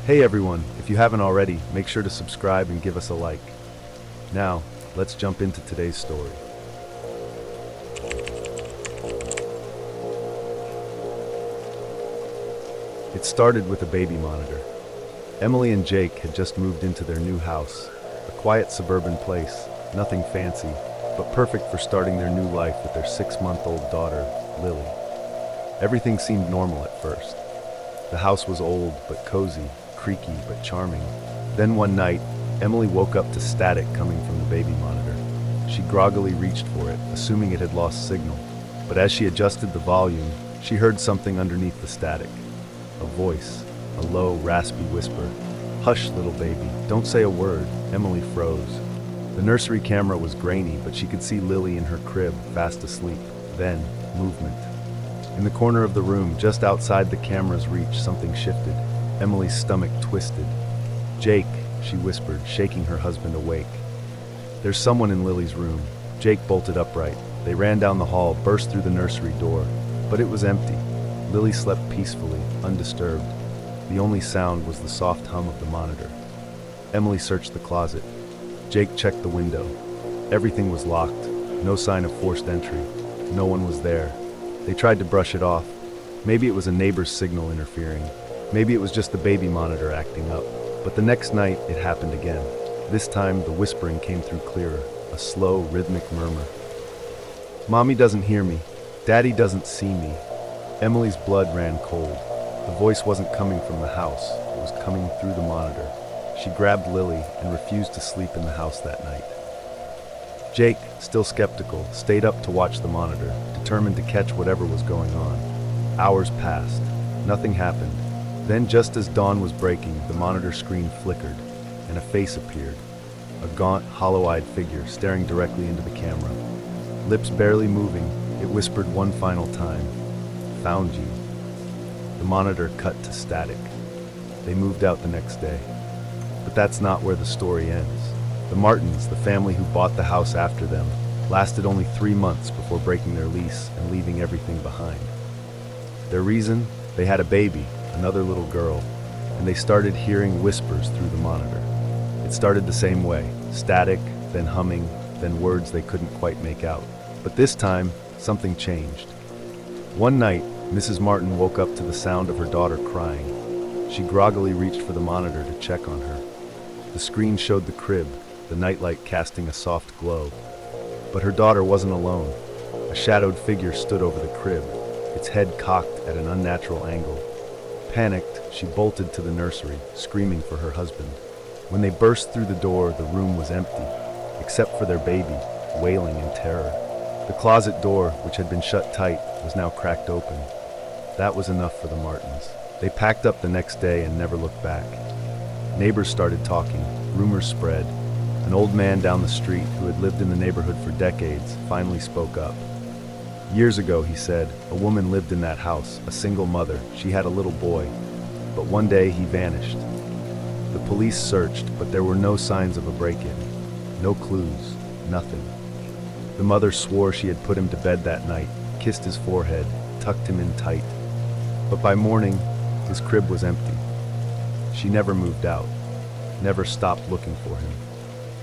Hey everyone, if you haven't already, make sure to subscribe and give us a like. Now, let's jump into today's story. It started with a baby monitor. Emily and Jake had just moved into their new house, a quiet suburban place, nothing fancy, but perfect for starting their new life with their 6-month-old daughter, Lily. Everything seemed normal at first. The house was old but cozy, creaky but charming. Then one night, Emily woke up to static coming from the baby monitor. She groggily reached for it, assuming it had lost signal. But as she adjusted the volume, she heard something underneath the static. A voice, a low, raspy whisper. "Hush, little baby, don't say a word." Emily froze. The nursery camera was grainy, but she could see Lily in her crib, fast asleep. Then, movement. In the corner of the room, just outside the camera's reach, something shifted. Emily's stomach twisted. "Jake," she whispered, shaking her husband awake. "There's someone in Lily's room." Jake bolted upright. They ran down the hall, burst through the nursery door, but it was empty. Lily slept peacefully, undisturbed. The only sound was the soft hum of the monitor. Emily searched the closet. Jake checked the window. Everything was locked, no sign of forced entry. No one was there. They tried to brush it off. Maybe it was a neighbor's signal interfering. Maybe it was just the baby monitor acting up. But the next night, it happened again. This time, the whispering came through clearer, a slow, rhythmic murmur. "Mommy doesn't hear me. Daddy doesn't see me." Emily's blood ran cold. The voice wasn't coming from the house. It was coming through the monitor. She grabbed Lily and refused to sleep in the house that night. Jake, still skeptical, stayed up to watch the monitor, determined to catch whatever was going on. Hours passed. Nothing happened. Then, just as dawn was breaking, the monitor screen flickered, and a face appeared. A gaunt, hollow-eyed figure staring directly into the camera. Lips barely moving, it whispered one final time, "Found you." The monitor cut to static. They moved out the next day. But that's not where the story ends. The Martins, the family who bought the house after them, lasted only 3 months before breaking their lease and leaving everything behind. Their reason? They had a baby, another little girl, and they started hearing whispers through the monitor. It started the same way, static, then humming, then words they couldn't quite make out. But this time, something changed. One night, Mrs. Martin woke up to the sound of her daughter crying. She groggily reached for the monitor to check on her. The screen showed the crib, the nightlight casting a soft glow. But her daughter wasn't alone. A shadowed figure stood over the crib, its head cocked at an unnatural angle. Panicked, she bolted to the nursery, screaming for her husband. When they burst through the door, the room was empty, except for their baby, wailing in terror. The closet door, which had been shut tight, was now cracked open. That was enough for the Martins. They packed up the next day and never looked back. Neighbors started talking, rumors spread. An old man down the street who had lived in the neighborhood for decades finally spoke up. "Years ago," he said, "a woman lived in that house, a single mother. She had a little boy. But one day he vanished. The police searched, but there were no signs of a break-in. No clues, nothing. The mother swore she had put him to bed that night, kissed his forehead, tucked him in tight. But by morning, his crib was empty. She never moved out, never stopped looking for him.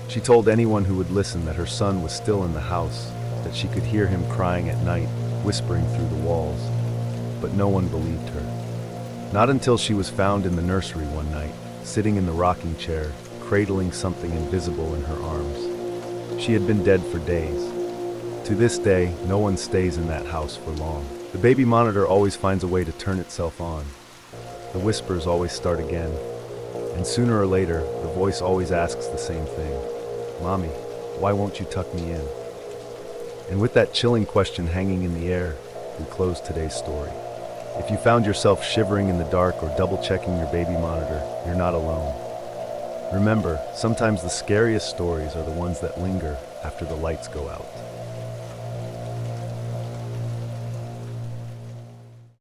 She told anyone who would listen that her son was still in the house, that she could hear him crying at night, whispering through the walls. But no one believed her. Not until she was found in the nursery one night, sitting in the rocking chair, cradling something invisible in her arms. She had been dead for days. To this day, no one stays in that house for long. The baby monitor always finds a way to turn itself on. The whispers always start again. And sooner or later, the voice always asks the same thing. "Mommy, why won't you tuck me in?" And with that chilling question hanging in the air, we close today's story. If you found yourself shivering in the dark or double-checking your baby monitor, you're not alone. Remember, sometimes the scariest stories are the ones that linger after the lights go out.